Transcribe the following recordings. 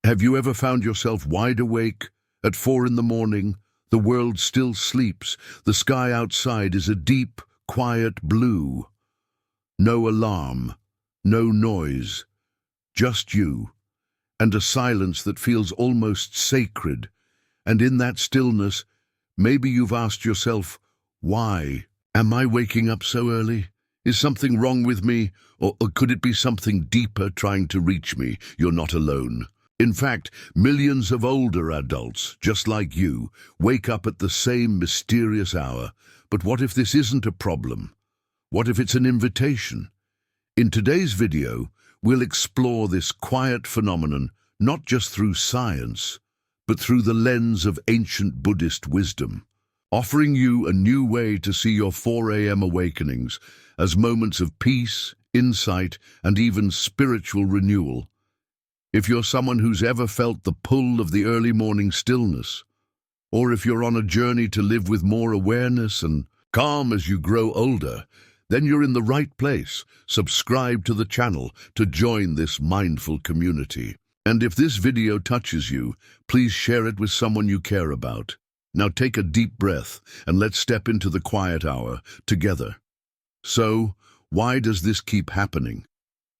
Have you ever found yourself wide awake at 4 in the morning? The world still sleeps. The sky outside is a deep, quiet blue. No alarm, no noise, just you, and a silence that feels almost sacred. And in that stillness, maybe you've asked yourself, why? Am I waking up so early? Is something wrong with me? Or could it be something deeper trying to reach me? You're not alone. In fact, millions of older adults, just like you, wake up at the same mysterious hour. But what if this isn't a problem? What if it's an invitation? In today's video, we'll explore this quiet phenomenon not just through science, but through the lens of ancient Buddhist wisdom, offering you a new way to see your 4 a.m. awakenings as moments of peace, insight, and even spiritual renewal. If you're someone who's ever felt the pull of the early morning stillness, or if you're on a journey to live with more awareness and calm as you grow older, then you're in the right place. Subscribe to the channel to join this mindful community. And if this video touches you, please share it with someone you care about. Now take a deep breath and let's step into the quiet hour together. So, why does this keep happening?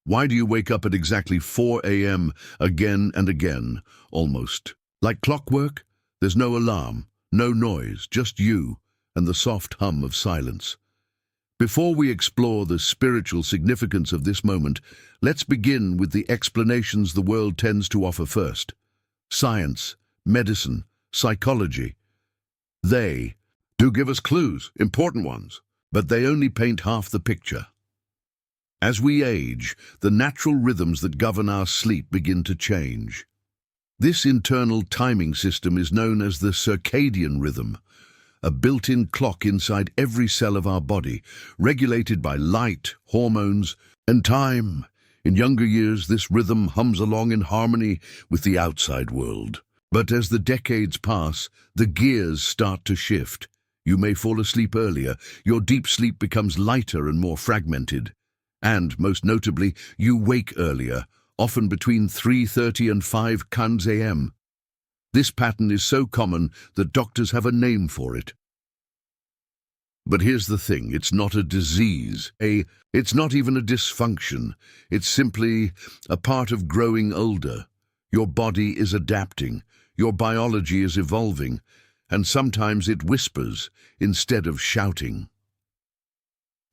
Why do you wake up at exactly 4 a.m. again and again, almost? Like clockwork? There's no alarm, no noise, just you and the soft hum of silence. Before we explore the spiritual significance of this moment, let's begin with the explanations the world tends to offer first. Science, medicine, psychology. They do give us clues, important ones, but they only paint half the picture. As we age, the natural rhythms that govern our sleep begin to change. This internal timing system is known as the circadian rhythm, a built-in clock inside every cell of our body, regulated by light, hormones, and time. In younger years, this rhythm hums along in harmony with the outside world. But as the decades pass, the gears start to shift. You may fall asleep earlier, your deep sleep becomes lighter and more fragmented. And, most notably, you wake earlier, often between 3:30 and 5 a.m. This pattern is so common that doctors have a name for it. But here's the thing, it's not a disease. It's not even a dysfunction. It's simply a part of growing older. Your body is adapting, your biology is evolving, and sometimes it whispers instead of shouting.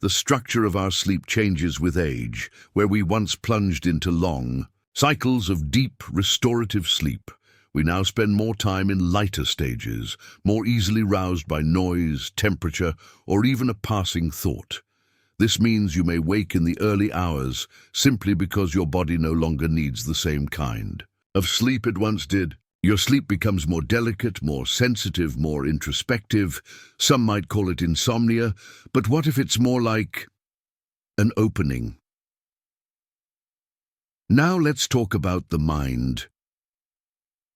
The structure of our sleep changes with age, where we once plunged into long cycles of deep, restorative sleep. We now spend more time in lighter stages, more easily roused by noise, temperature, or even a passing thought. This means you may wake in the early hours simply because your body no longer needs the same kind of sleep it once did. Your sleep becomes more delicate, more sensitive, more introspective. Some might call it insomnia, but what if it's more like an opening? Now let's talk about the mind.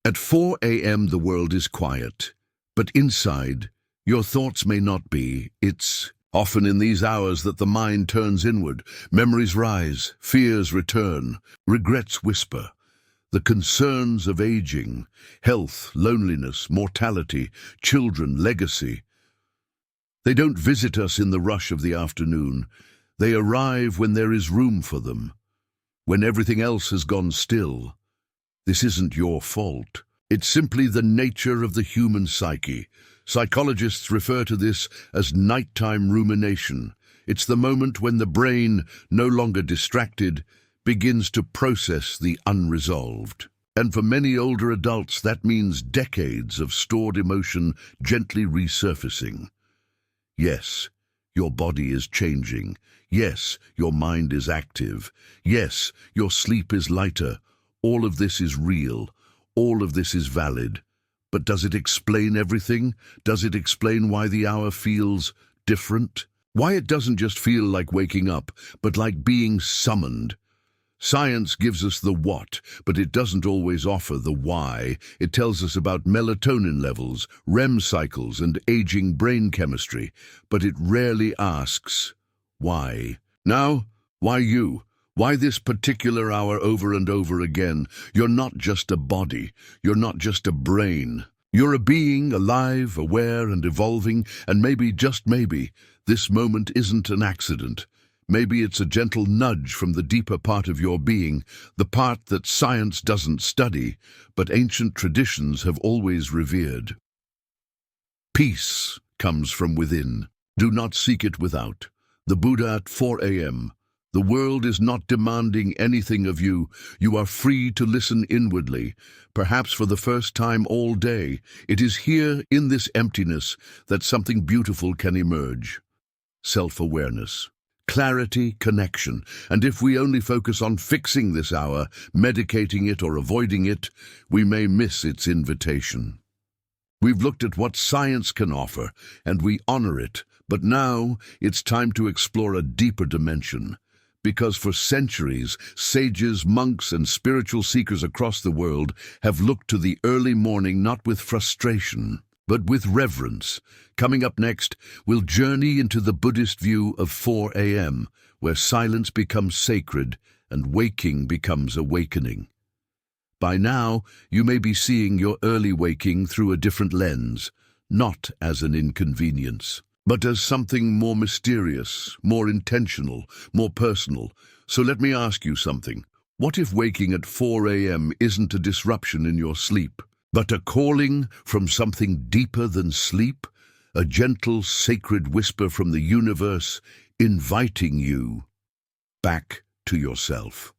At 4 a.m. the world is quiet, but inside, your thoughts may not be. It's often in these hours that the mind turns inward. Memories rise, fears return, regrets whisper. The concerns of aging, health, loneliness, mortality, children, legacy. They don't visit us in the rush of the afternoon. They arrive when there is room for them, when everything else has gone still. This isn't your fault. It's simply the nature of the human psyche. Psychologists refer to this as nighttime rumination. It's the moment when the brain, no longer distracted, begins to process the unresolved. And for many older adults, that means decades of stored emotion gently resurfacing. Yes, your body is changing. Yes, your mind is active. Yes, your sleep is lighter. All of this is real. All of this is valid. But does it explain everything? Does it explain why the hour feels different? Why it doesn't just feel like waking up, but like being summoned? Science gives us the what, but it doesn't always offer the why. It tells us about melatonin levels, REM cycles, and aging brain chemistry, but it rarely asks why. Now, why you? Why this particular hour over and over again? You're not just a body. You're not just a brain. You're a being, alive, aware, and evolving, and maybe, just maybe, this moment isn't an accident. Maybe it's a gentle nudge from the deeper part of your being, the part that science doesn't study, but ancient traditions have always revered. Peace comes from within. Do not seek it without. The Buddha at 4 a.m. The world is not demanding anything of you. You are free to listen inwardly. Perhaps for the first time all day, it is here in this emptiness that something beautiful can emerge. Self-awareness, clarity, connection. And if we only focus on fixing this hour, medicating it or avoiding it, we may miss its invitation. We've looked at what science can offer, and we honor it. But now it's time to explore a deeper dimension. Because for centuries, sages, monks, and spiritual seekers across the world have looked to the early morning not with frustration, but with reverence. Coming up next, we'll journey into the Buddhist view of 4 a.m., where silence becomes sacred and waking becomes awakening. By now, you may be seeing your early waking through a different lens, not as an inconvenience, but as something more mysterious, more intentional, more personal. So let me ask you something. What if waking at 4 a.m. isn't a disruption in your sleep, but a calling from something deeper than sleep? A gentle, sacred whisper from the universe inviting you back to yourself.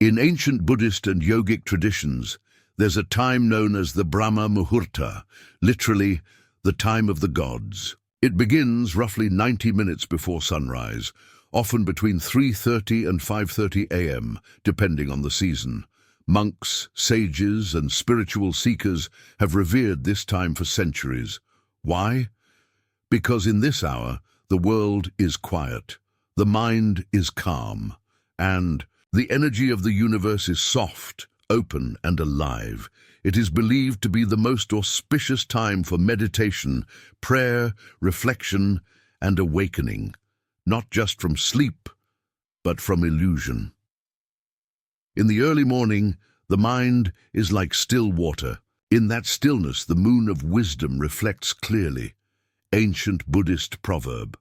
In ancient Buddhist and yogic traditions, there's a time known as the Brahma Muhurta, literally, the time of the gods. It begins roughly 90 minutes before sunrise, often between 3:30 and 5:30 a.m., depending on the season. Monks, sages, and spiritual seekers have revered this time for centuries. Why? Because in this hour, the world is quiet, the mind is calm, and the energy of the universe is soft, open, and alive. It is believed to be the most auspicious time for meditation, prayer, reflection, and awakening, not just from sleep, but from illusion. In the early morning, the mind is like still water. In that stillness, the moon of wisdom reflects clearly. Ancient Buddhist proverb.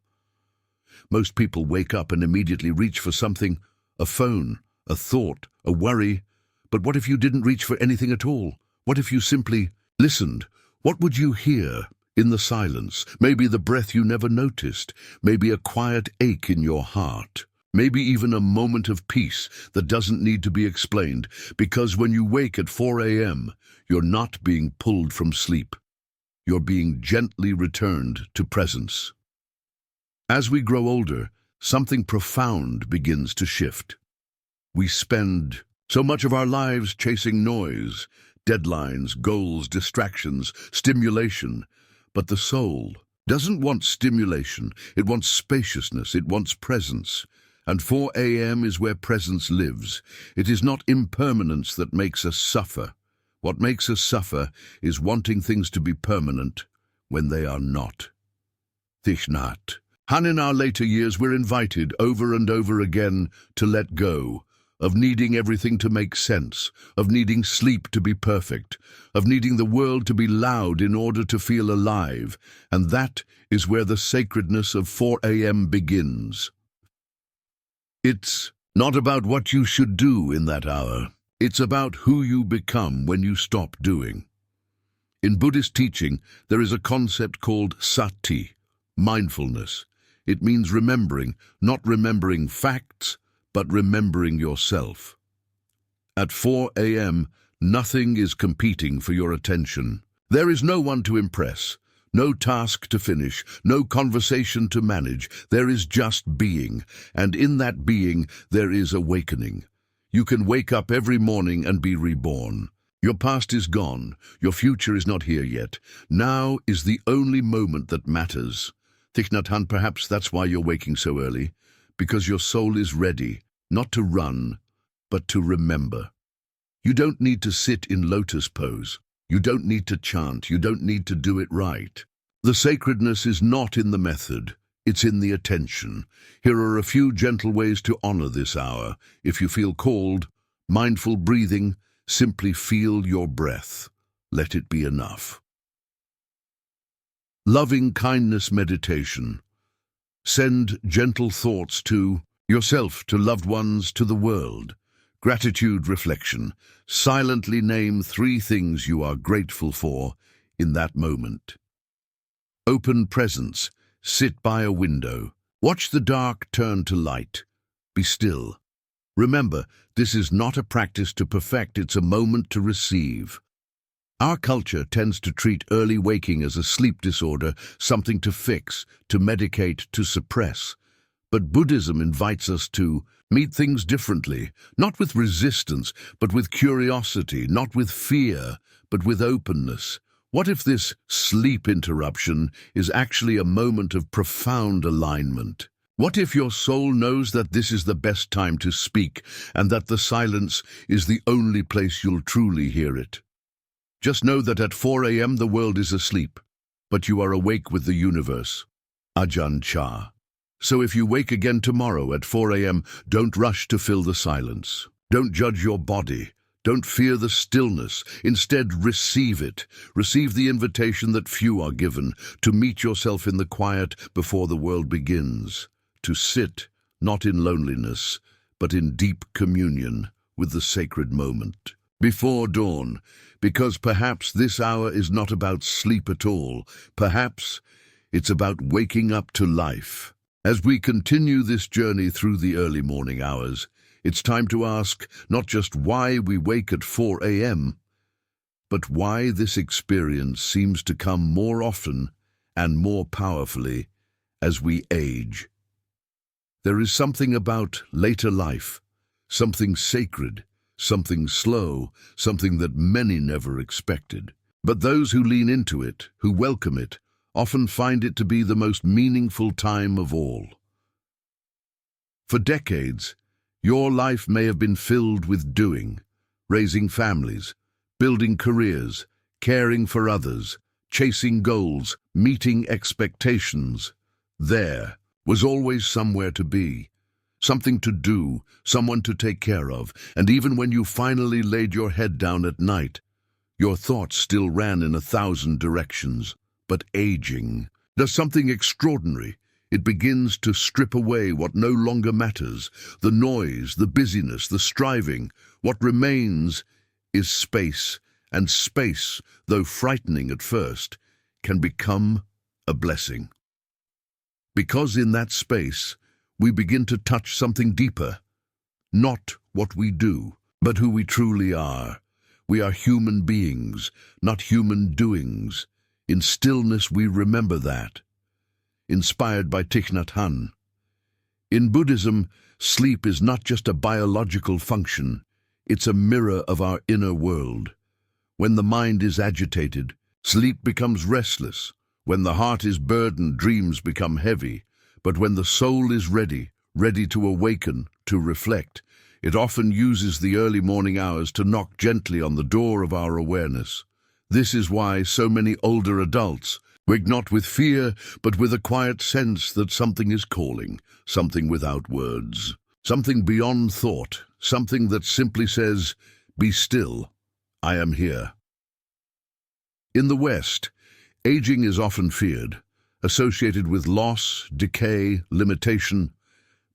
Most people wake up and immediately reach for something, a phone, a thought, a worry. But what if you didn't reach for anything at all? What if you simply listened? What would you hear in the silence? Maybe the breath you never noticed. Maybe a quiet ache in your heart. Maybe even a moment of peace that doesn't need to be explained. Because when you wake at 4 a.m., you're not being pulled from sleep. You're being gently returned to presence. As we grow older, something profound begins to shift. We spend so much of our lives chasing noise, deadlines, goals, distractions, stimulation. But the soul doesn't want stimulation. It wants spaciousness. It wants presence. And 4 a.m. is where presence lives. It is not impermanence that makes us suffer. What makes us suffer is wanting things to be permanent when they are not. Thich Nhat. And in our later years, we're invited over and over again to let go, of needing everything to make sense, of needing sleep to be perfect, of needing the world to be loud in order to feel alive. And that is where the sacredness of 4 a.m. begins. It's not about what you should do in that hour. It's about who you become when you stop doing. In Buddhist teaching, there is a concept called sati, mindfulness. It means remembering, not remembering facts, but remembering yourself. At 4 a.m., nothing is competing for your attention. There is no one to impress, no task to finish, no conversation to manage. There is just being, and in that being, there is awakening. You can wake up every morning and be reborn. Your past is gone. Your future is not here yet. Now is the only moment that matters. Thich Nhat Hanh, perhaps that's why you're waking so early, because your soul is ready, not to run, but to remember. You don't need to sit in lotus pose. You don't need to chant. You don't need to do it right. The sacredness is not in the method. It's in the attention. Here are a few gentle ways to honor this hour. If you feel called, mindful breathing, simply feel your breath. Let it be enough. Loving kindness meditation. Send gentle thoughts to yourself, to loved ones, to the world. Gratitude reflection. Silently name 3 things you are grateful for in that moment. Open presence. Sit by a window. Watch the dark turn to light. Be still. Remember, this is not a practice to perfect, it's a moment to receive. Our culture tends to treat early waking as a sleep disorder, something to fix, to medicate, to suppress. But Buddhism invites us to meet things differently, not with resistance, but with curiosity, not with fear, but with openness. What if this sleep interruption is actually a moment of profound alignment? What if your soul knows that this is the best time to speak and that the silence is the only place you'll truly hear it? Just know that at 4 a.m. the world is asleep, but you are awake with the universe. Ajahn Chah. So if you wake again tomorrow at 4 a.m., don't rush to fill the silence. Don't judge your body. Don't fear the stillness. Instead, receive it. Receive the invitation that few are given, to meet yourself in the quiet before the world begins. To sit, not in loneliness, but in deep communion with the sacred moment. Before dawn, because perhaps this hour is not about sleep at all. Perhaps it's about waking up to life. As we continue this journey through the early morning hours, it's time to ask not just why we wake at 4 a.m., but why this experience seems to come more often and more powerfully as we age. There is something about later life, something sacred, something slow, something that many never expected. But those who lean into it, who welcome it, often find it to be the most meaningful time of all. For decades, your life may have been filled with doing, raising families, building careers, caring for others, chasing goals, meeting expectations. There was always somewhere to be, something to do, someone to take care of, and even when you finally laid your head down at night, your thoughts still ran in 1,000 directions. But aging does something extraordinary. It begins to strip away what no longer matters, the noise, the busyness, the striving. What remains is space, and space, though frightening at first, can become a blessing. Because in that space, we begin to touch something deeper, not what we do, but who we truly are. We are human beings, not human doings. In stillness we remember that. Inspired by Thich Nhat Hanh. In Buddhism, sleep is not just a biological function, it's a mirror of our inner world. When the mind is agitated, sleep becomes restless. When the heart is burdened, dreams become heavy. But when the soul is ready to awaken, to reflect, it often uses the early morning hours to knock gently on the door of our awareness. This is why so many older adults wake not with fear, but with a quiet sense that something is calling, something without words, something beyond thought, something that simply says, "Be still, I am here." In the West, aging is often feared, associated with loss, decay, limitation.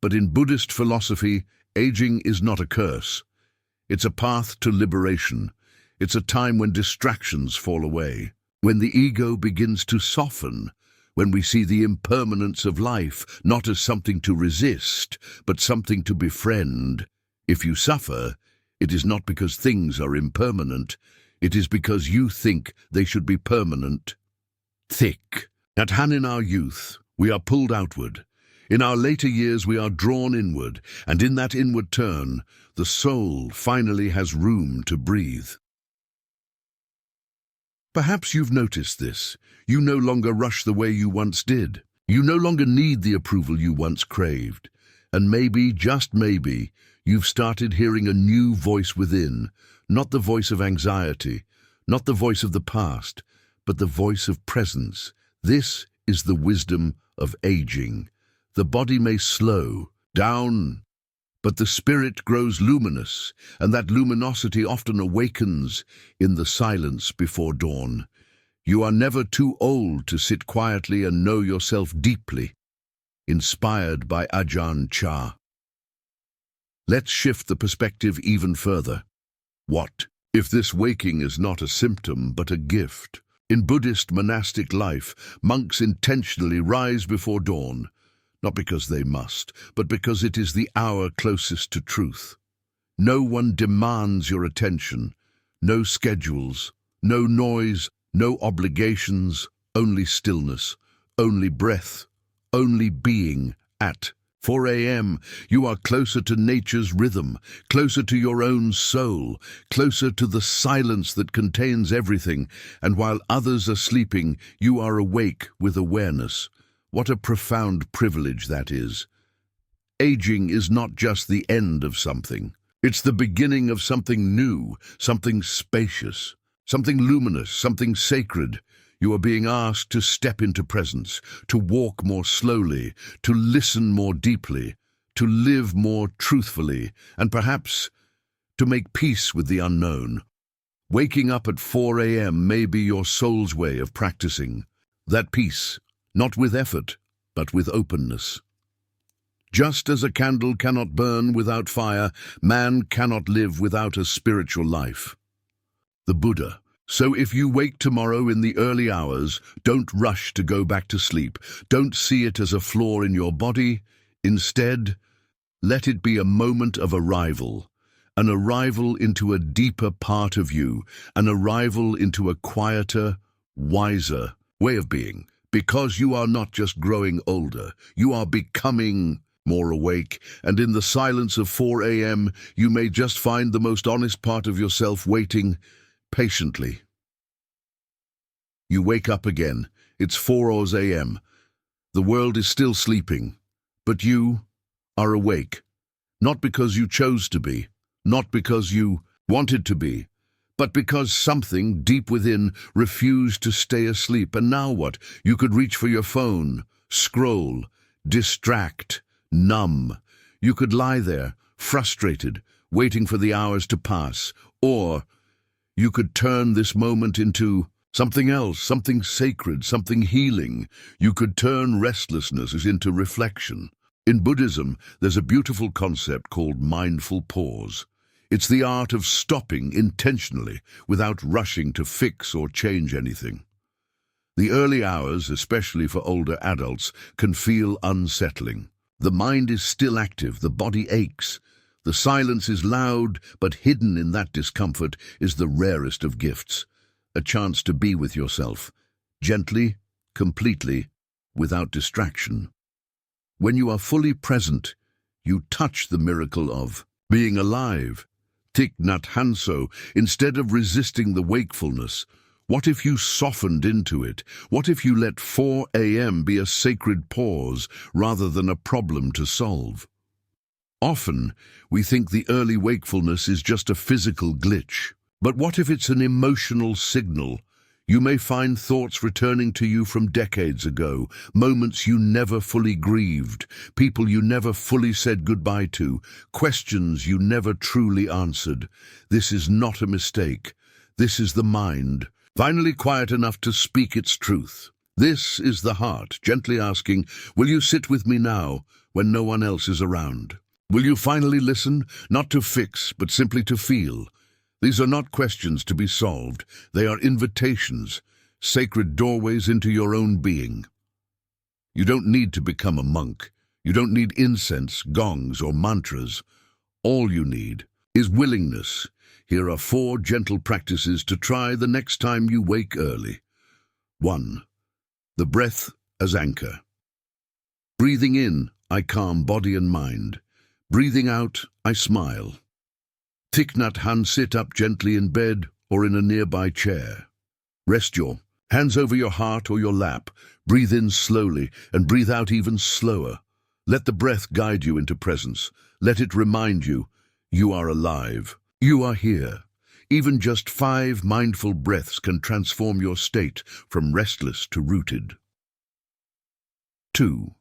But in Buddhist philosophy, aging is not a curse. It's a path to liberation. It's a time when distractions fall away, when the ego begins to soften, when we see the impermanence of life not as something to resist, but something to befriend. If you suffer, it is not because things are impermanent. It is because you think they should be permanent. Thick. At Han in our youth, we are pulled outward. In our later years, we are drawn inward, and in that inward turn, the soul finally has room to breathe. Perhaps you've noticed this. You no longer rush the way you once did. You no longer need the approval you once craved. And maybe, just maybe, you've started hearing a new voice within, not the voice of anxiety, not the voice of the past, but the voice of presence. This is the wisdom of aging. The body may slow down, but the spirit grows luminous, and that luminosity often awakens in the silence before dawn. You are never too old to sit quietly and know yourself deeply. Inspired by Ajahn Chah. Let's shift the perspective even further. What if this waking is not a symptom but a gift? In Buddhist monastic life, monks intentionally rise before dawn, not because they must, but because it is the hour closest to truth. No one demands your attention, no schedules, no noise, no obligations, only stillness, only breath, only being. At 4 a.m., you are closer to nature's rhythm, closer to your own soul, closer to the silence that contains everything, and while others are sleeping, you are awake with awareness. What a profound privilege that is. Aging is not just the end of something. It's the beginning of something new, something spacious, something luminous, something sacred. You are being asked to step into presence, to walk more slowly, to listen more deeply, to live more truthfully, and perhaps to make peace with the unknown. Waking up at 4 a.m. may be your soul's way of practicing that peace, not with effort, but with openness. Just as a candle cannot burn without fire, man cannot live without a spiritual life. The Buddha. So if you wake tomorrow in the early hours, don't rush to go back to sleep. Don't see it as a flaw in your body. Instead, let it be a moment of arrival, an arrival into a deeper part of you, an arrival into a quieter, wiser way of being. Because you are not just growing older, you are becoming more awake, and in the silence of 4 a.m., you may just find the most honest part of yourself waiting patiently. You wake up again. It's 4 a.m. The world is still sleeping, but you are awake. Not because you chose to be, not because you wanted to be, but because something deep within refused to stay asleep. And now what? You could reach for your phone, scroll, distract, numb. You could lie there, frustrated, waiting for the hours to pass. Or you could turn this moment into something else, something sacred, something healing. You could turn restlessness into reflection. In Buddhism, there's a beautiful concept called mindful pause. It's the art of stopping intentionally without rushing to fix or change anything. The early hours, especially for older adults, can feel unsettling. The mind is still active, the body aches. The silence is loud, but hidden in that discomfort is the rarest of gifts. A chance to be with yourself, gently, completely, without distraction. When you are fully present, you touch the miracle of being alive. Thich Nhat Hanh. Instead of resisting the wakefulness, what if you softened into it? What if you let 4 a.m. be a sacred pause rather than a problem to solve? Often, we think the early wakefulness is just a physical glitch. But what if it's an emotional signal? You may find thoughts returning to you from decades ago, moments you never fully grieved, people you never fully said goodbye to, questions you never truly answered. This is not a mistake. This is the mind, finally quiet enough to speak its truth. This is the heart, gently asking, will you sit with me now, when no one else is around? Will you finally listen, not to fix, but simply to feel? These are not questions to be solved. They are invitations, sacred doorways into your own being. You don't need to become a monk. You don't need incense, gongs, or mantras. All you need is willingness. Here are 4 gentle practices to try the next time you wake early. 1. The breath as anchor. Breathing in, I calm body and mind. Breathing out, I smile. Thich Nhat Hanh. Sit up gently in bed or in a nearby chair. Rest your hands over your heart or your lap. Breathe in slowly and breathe out even slower. Let the breath guide you into presence. Let it remind you, you are alive. You are here. Even just 5 mindful breaths can transform your state from restless to rooted. 2.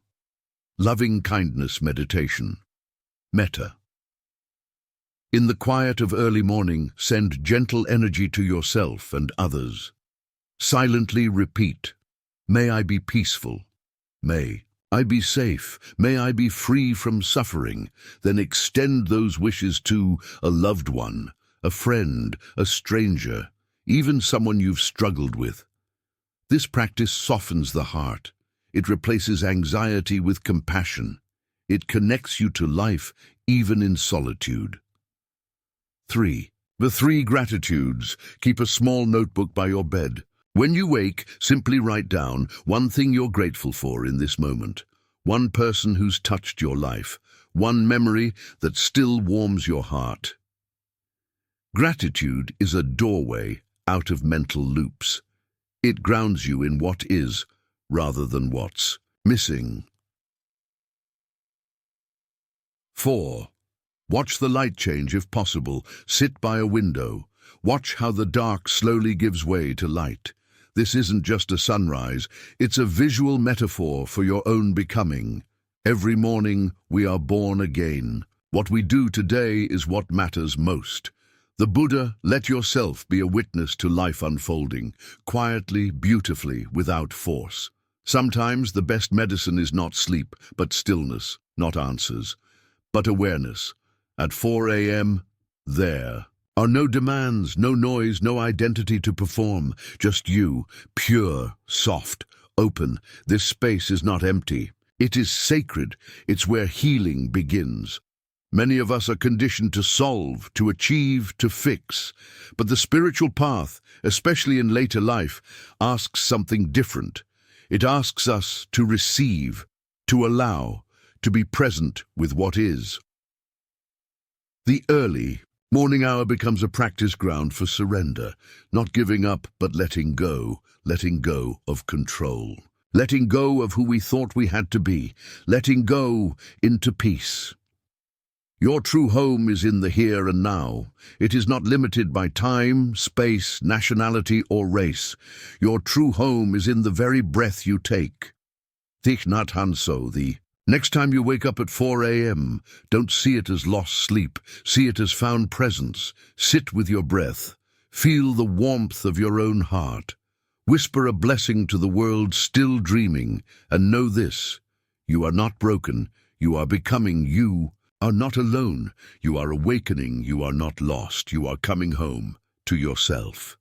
Loving kindness meditation. Metta. In the quiet of early morning, send gentle energy to yourself and others. Silently repeat, may I be peaceful. May I be safe. May I be free from suffering. Then extend those wishes to a loved one, a friend, a stranger, even someone you've struggled with. This practice softens the heart. It replaces anxiety with compassion. It connects you to life, even in solitude. 3. The 3 gratitudes. Keep a small notebook by your bed. When you wake, simply write down one thing you're grateful for in this moment. One person who's touched your life. One memory that still warms your heart. Gratitude is a doorway out of mental loops. It grounds you in what is, rather than what's missing. 4. Watch the light change if possible. Sit by a window. Watch how the dark slowly gives way to light. This isn't just a sunrise, it's a visual metaphor for your own becoming. Every morning we are born again. What we do today is what matters most. The Buddha, let yourself be a witness to life unfolding, quietly, beautifully, without force. Sometimes the best medicine is not sleep, but stillness, not answers, but awareness. At 4 a.m., there are no demands, no noise, no identity to perform, just you, pure, soft, open. This space is not empty. It is sacred. It's where healing begins. Many of us are conditioned to solve, to achieve, to fix. But the spiritual path, especially in later life, asks something different. It asks us to receive, to allow, to be present with what is. The early morning hour becomes a practice ground for surrender, not giving up but letting go of control, letting go of who we thought we had to be, letting go into peace. Your true home is in the here and now. It is not limited by time, space, nationality, or race. Your true home is in the very breath you take. Thich Nhat Hanh So, the next time you wake up at 4 a.m., don't see it as lost sleep. See it as found presence. Sit with your breath. Feel the warmth of your own heart. Whisper a blessing to the world still dreaming, and know this: you are not broken. You are becoming. You are not alone. You are awakening. You are not lost. You are coming home to yourself.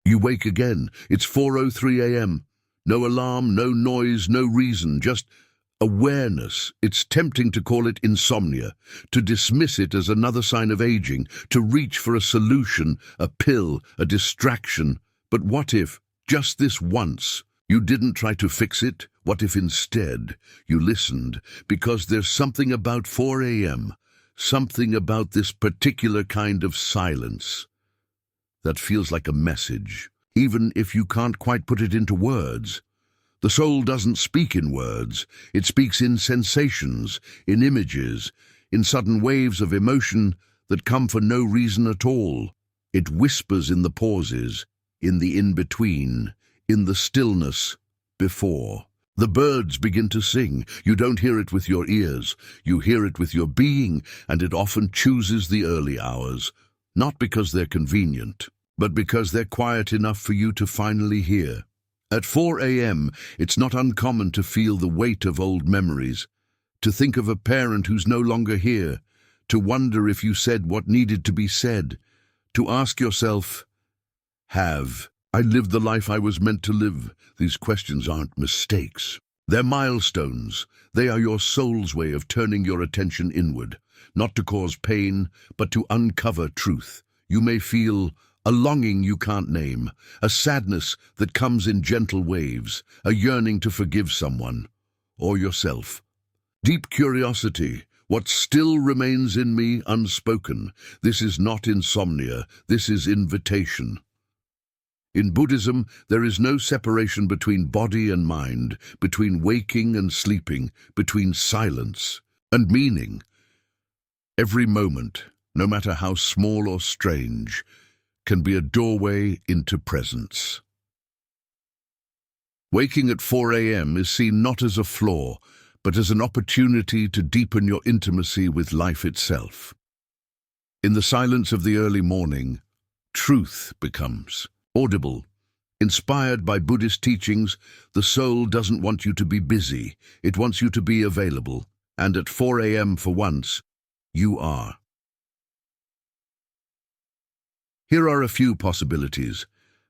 You wake again. It's 4:03 a.m. No alarm, no noise, no reason, just awareness. It's tempting to call it insomnia, to dismiss it as another sign of aging, to reach for a solution, a pill, a distraction. But what if, just this once, you didn't try to fix it? What if instead you listened? Because there's something about 4 a.m., something about this particular kind of silence that feels like a message, even if you can't quite put it into words. The soul doesn't speak in words. It speaks in sensations, in images, in sudden waves of emotion that come for no reason at all. It whispers in the pauses, in the in-between, in the stillness before. The birds begin to sing. You don't hear it with your ears. You hear it with your being, and it often chooses the early hours, not because they're convenient, but because they're quiet enough for you to finally hear. At 4 a.m., it's not uncommon to feel the weight of old memories, to think of a parent who's no longer here, to wonder if you said what needed to be said, to ask yourself, have I lived the life I was meant to live? These questions aren't mistakes. They're milestones. They are your soul's way of turning your attention inward, not to cause pain, but to uncover truth. You may feel a longing you can't name, a sadness that comes in gentle waves, a yearning to forgive someone or yourself. Deep curiosity, what still remains in me unspoken. This is not insomnia, this is invitation. In Buddhism, there is no separation between body and mind, between waking and sleeping, between silence and meaning. Every moment, no matter how small or strange, can be a doorway into presence. Waking at 4 a.m. is seen not as a flaw, but as an opportunity to deepen your intimacy with life itself. In the silence of the early morning, truth becomes audible. Inspired by Buddhist teachings, the soul doesn't want you to be busy, it wants you to be available, and at 4 a.m. for once, you are. Here are a few possibilities.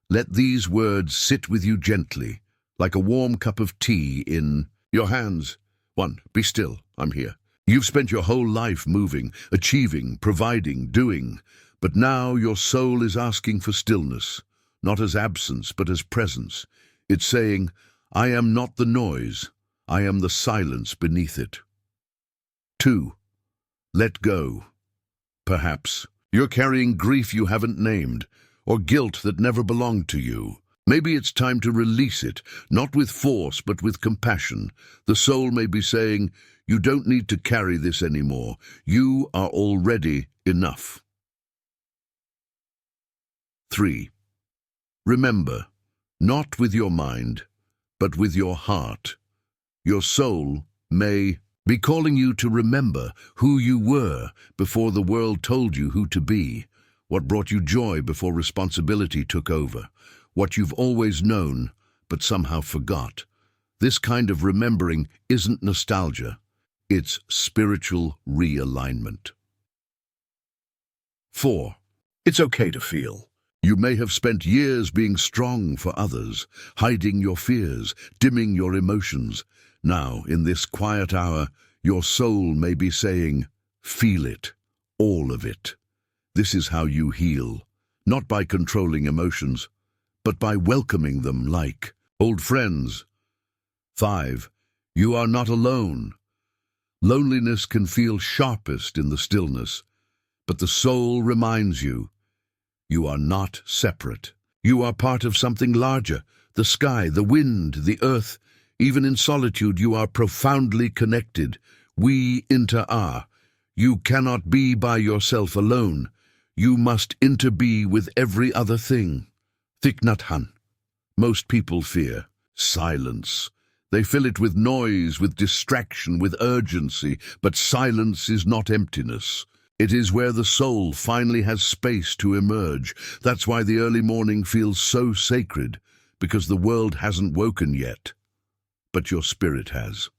Let these words sit with you gently, like a warm cup of tea in your hands. 1. Be still, I'm here. You've spent your whole life moving, achieving, providing, doing, but now your soul is asking for stillness, not as absence, but as presence. It's saying, I am not the noise, I am the silence beneath it. 2. Let go. Perhaps you're carrying grief you haven't named, or guilt that never belonged to you. Maybe it's time to release it, not with force, but with compassion. The soul may be saying, you don't need to carry this anymore. You are already enough. 3. Remember, not with your mind, but with your heart. Your soul may be calling you to remember who you were before the world told you who to be, what brought you joy before responsibility took over, what you've always known but somehow forgot. This kind of remembering isn't nostalgia, it's spiritual realignment. 4. It's okay to feel. You may have spent years being strong for others, hiding your fears, dimming your emotions. Now, in this quiet hour, your soul may be saying, feel it, all of it. This is how you heal, not by controlling emotions, but by welcoming them like old friends. 5. You are not alone. Loneliness can feel sharpest in the stillness, but the soul reminds you, you are not separate. You are part of something larger, the sky, the wind, the earth. Even in solitude, you are profoundly connected. We inter-are. You cannot be by yourself alone. You must interbe with every other thing. Thich Nhat Hanh. Most people fear silence. They fill it with noise, with distraction, with urgency, but silence is not emptiness. It is where the soul finally has space to emerge. That's why the early morning feels so sacred, because the world hasn't woken yet, but your spirit has.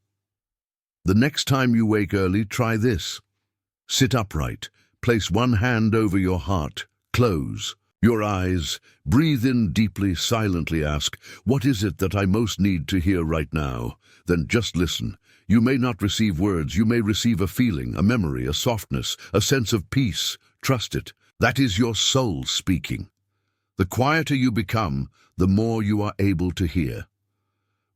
The next time you wake early, try this. Sit upright, place one hand over your heart, close your eyes, breathe in deeply, silently ask, what is it that I most need to hear right now? Then just listen. You may not receive words, you may receive a feeling, a memory, a softness, a sense of peace. Trust it. That is your soul speaking. The quieter you become, the more you are able to hear.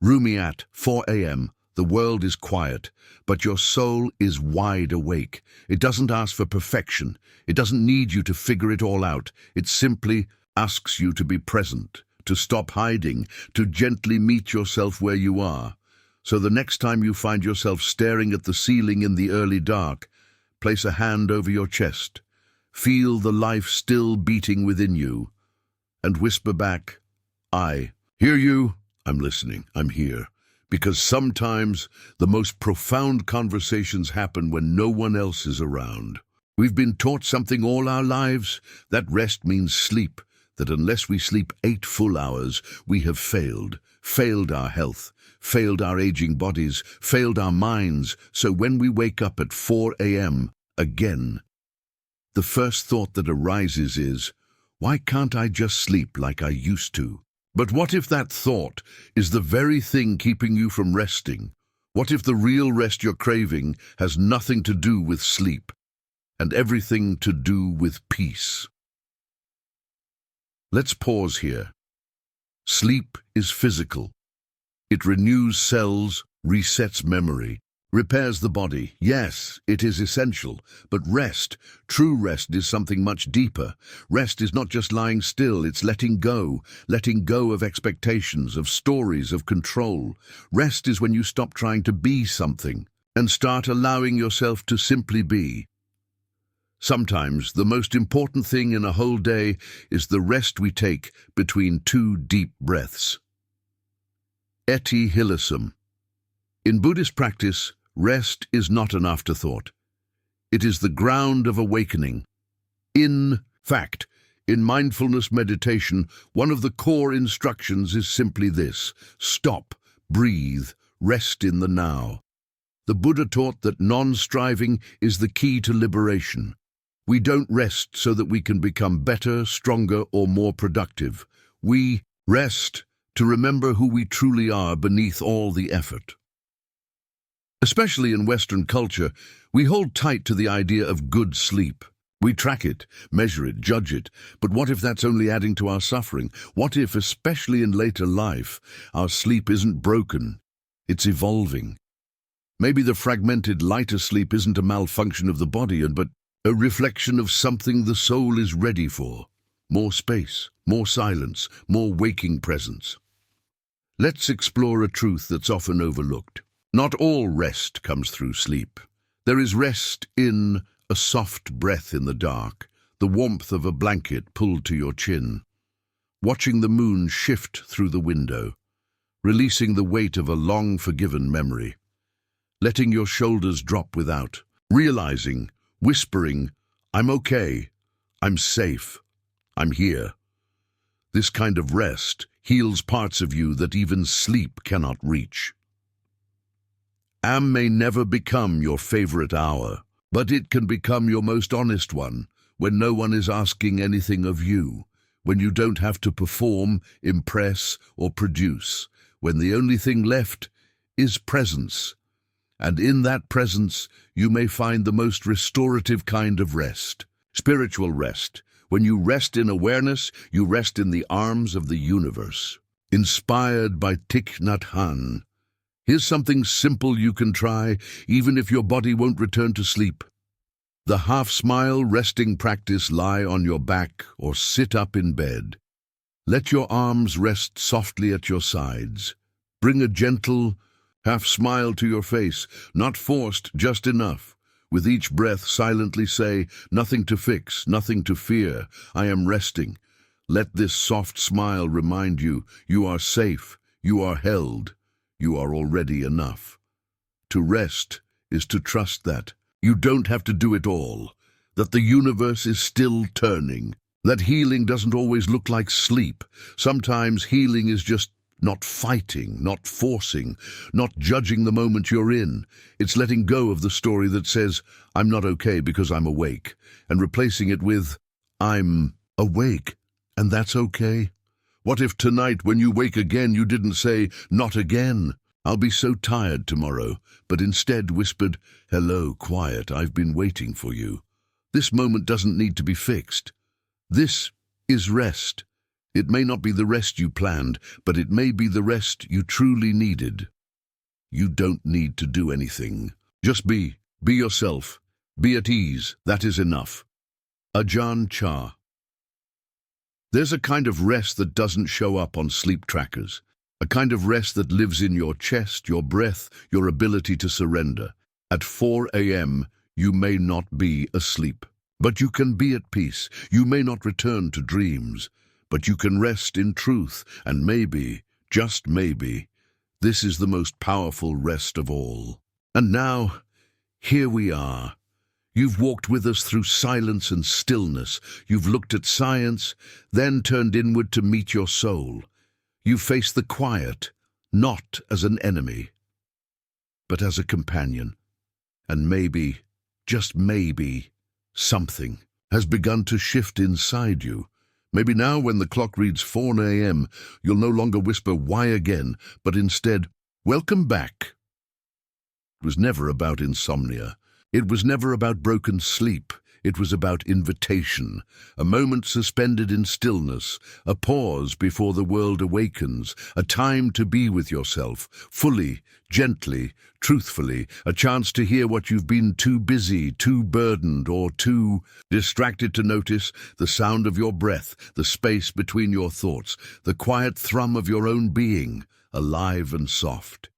Rumi at 4 a.m. The world is quiet, but your soul is wide awake. It doesn't ask for perfection. It doesn't need you to figure it all out. It simply asks you to be present, to stop hiding, to gently meet yourself where you are. So the next time you find yourself staring at the ceiling in the early dark, place a hand over your chest. Feel the life still beating within you, and whisper back, I hear you, I'm listening, I'm here. Because sometimes the most profound conversations happen when no one else is around. We've been taught something all our lives, that rest means sleep, that unless we sleep 8 full hours, we have failed our health, failed our aging bodies, failed our minds. So when we wake up at 4 a.m. again, the first thought that arises is, why can't I just sleep like I used to? But what if that thought is the very thing keeping you from resting? What if the real rest you're craving has nothing to do with sleep and everything to do with peace? Let's pause here. Sleep is physical. It renews cells, resets memory, repairs the body. Yes, it is essential, but rest, true rest, is something much deeper. Rest is not just lying still, it's letting go of expectations, of stories, of control. Rest is when you stop trying to be something and start allowing yourself to simply be. Sometimes the most important thing in a whole day is the rest we take between 2 deep breaths. Eti Hilesum. In Buddhist practice, rest is not an afterthought. It is the ground of awakening. In fact, in mindfulness meditation, one of the core instructions is simply this: stop, breathe, rest in the now. The Buddha taught that non-striving is the key to liberation. We don't rest so that we can become better, stronger, or more productive. We rest to remember who we truly are beneath all the effort. Especially in Western culture, we hold tight to the idea of good sleep. We track it, measure it, judge it. But what if that's only adding to our suffering? What if, especially in later life, our sleep isn't broken, it's evolving? Maybe the fragmented, lighter sleep isn't a malfunction of the body, but a reflection of something the soul is ready for. More space, more silence, more waking presence. Let's explore a truth that's often overlooked. Not all rest comes through sleep. There is rest in a soft breath in the dark, the warmth of a blanket pulled to your chin, watching the moon shift through the window, releasing the weight of a long-forgiven memory, letting your shoulders drop without, realizing, whispering, "I'm okay, I'm safe, I'm here." This kind of rest heals parts of you that even sleep cannot reach. May never become your favorite hour, but it can become your most honest one, when no one is asking anything of you, when you don't have to perform, impress, or produce, when the only thing left is presence. And in that presence, you may find the most restorative kind of rest, spiritual rest. When you rest in awareness, you rest in the arms of the universe. Inspired by Thich Nhat Hanh. Here's something simple you can try, even if your body won't return to sleep. The half-smile resting practice. Lie on your back or sit up in bed. Let your arms rest softly at your sides. Bring a gentle half-smile to your face, not forced, just enough. With each breath, silently say, "Nothing to fix, nothing to fear. I am resting." Let this soft smile remind you, you are safe, you are held, you are already enough. To rest is to trust that you don't have to do it all, that the universe is still turning, that healing doesn't always look like sleep. Sometimes healing is just not fighting, not forcing, not judging the moment you're in. It's letting go of the story that says, "I'm not okay because I'm awake," and replacing it with, "I'm awake, and that's okay." What if tonight when you wake again you didn't say, "Not again, I'll be so tired tomorrow," but instead whispered, "Hello, quiet, I've been waiting for you." This moment doesn't need to be fixed. This is rest. It may not be the rest you planned, but it may be the rest you truly needed. You don't need to do anything. Just be yourself, be at ease, that is enough. Ajahn Chah. There's a kind of rest that doesn't show up on sleep trackers, a kind of rest that lives in your chest, your breath, your ability to surrender. At 4 a.m., you may not be asleep, but you can be at peace. You may not return to dreams, but you can rest in truth, and maybe, just maybe, this is the most powerful rest of all. And now, here we are. You've walked with us through silence and stillness. You've looked at science, then turned inward to meet your soul. You faced the quiet, not as an enemy, but as a companion. And maybe, just maybe, something has begun to shift inside you. Maybe now when the clock reads 4 a.m., you'll no longer whisper, "Why again?" but instead, "Welcome back." It was never about insomnia. It was never about broken sleep. It was about invitation, a moment suspended in stillness, a pause before the world awakens, a time to be with yourself, fully, gently, truthfully, a chance to hear what you've been too busy, too burdened, or too distracted to notice, the sound of your breath, the space between your thoughts, the quiet thrum of your own being, alive and soft.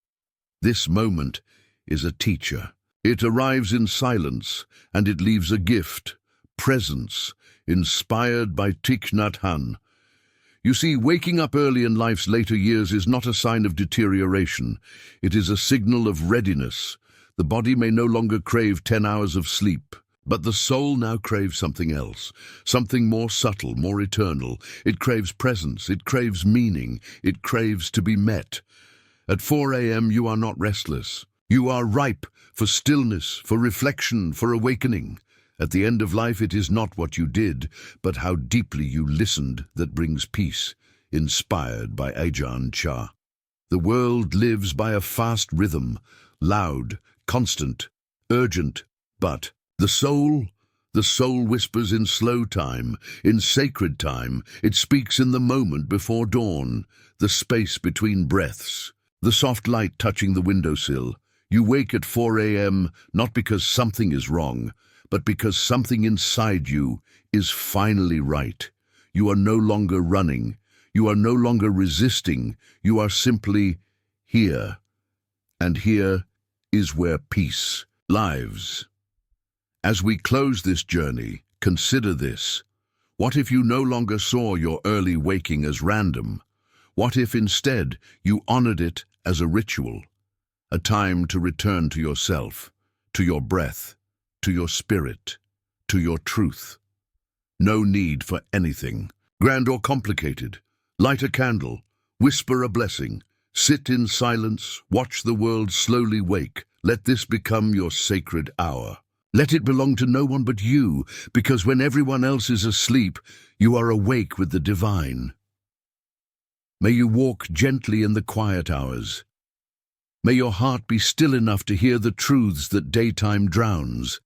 This moment is a teacher. It arrives in silence, and it leaves a gift, presence, inspired by Thich Nhat Hanh. You see, waking up early in life's later years is not a sign of deterioration. It is a signal of readiness. The body may no longer crave 10 hours of sleep, but the soul now craves something else, something more subtle, more eternal. It craves presence, it craves meaning, it craves to be met. At 4 a.m. you are not restless. You are ripe for stillness, for reflection, for awakening. At the end of life, it is not what you did, but how deeply you listened that brings peace, inspired by Ajahn Chah. The world lives by a fast rhythm, loud, constant, urgent, but the soul whispers in slow time, in sacred time. It speaks in the moment before dawn, the space between breaths, the soft light touching the windowsill. You wake at 4 a.m. not because something is wrong, but because something inside you is finally right. You are no longer running. You are no longer resisting. You are simply here. And here is where peace lives. As we close this journey, consider this. What if you no longer saw your early waking as random? What if instead you honored it as a ritual, a time to return to yourself, to your breath, to your spirit, to your truth? No need for anything, grand or complicated. Light a candle, whisper a blessing, sit in silence, watch the world slowly wake. Let this become your sacred hour. Let it belong to no one but you, because when everyone else is asleep, you are awake with the divine. May you walk gently in the quiet hours. May your heart be still enough to hear the truths that daytime drowns.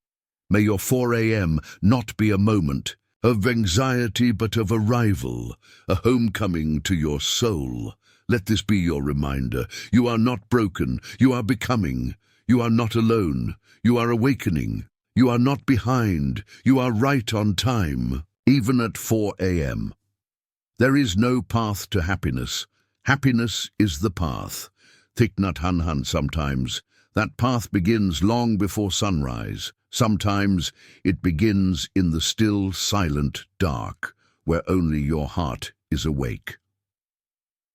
May your 4 a.m. not be a moment of anxiety but of arrival, a homecoming to your soul. Let this be your reminder. You are not broken. You are becoming. You are not alone. You are awakening. You are not behind. You are right on time, even at 4 a.m. There is no path to happiness. Happiness is the path. Thich Nhat Hanh sometimes. That path begins long before sunrise. Sometimes it begins in the still, silent dark, where only your heart is awake.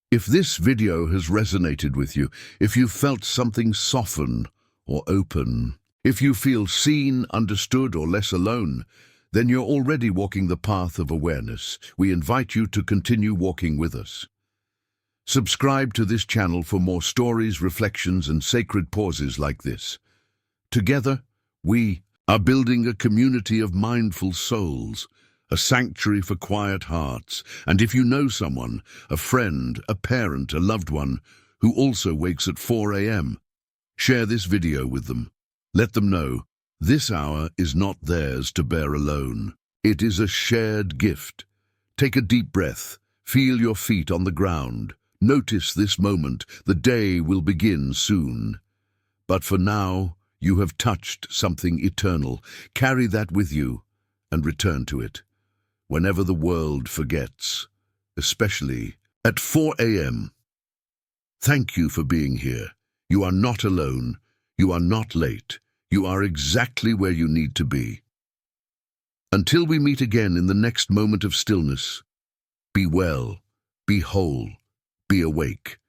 If this video has resonated with you, if you felt something soften or open, if you feel seen, understood, or less alone, then you're already walking the path of awareness. We invite you to continue walking with us. Subscribe to this channel for more stories, reflections, and sacred pauses like this. Together, we are building a community of mindful souls, a sanctuary for quiet hearts. And if you know someone, a friend, a parent, a loved one, who also wakes at 4 a.m., share this video with them. Let them know this hour is not theirs to bear alone. It is a shared gift. Take a deep breath. Feel your feet on the ground. Notice this moment. The day will begin soon. But for now, you have touched something eternal. Carry that with you and return to it whenever the world forgets, especially at 4 a.m. Thank you for being here. You are not alone. You are not late. You are exactly where you need to be. Until we meet again in the next moment of stillness, be well, be whole, be awake.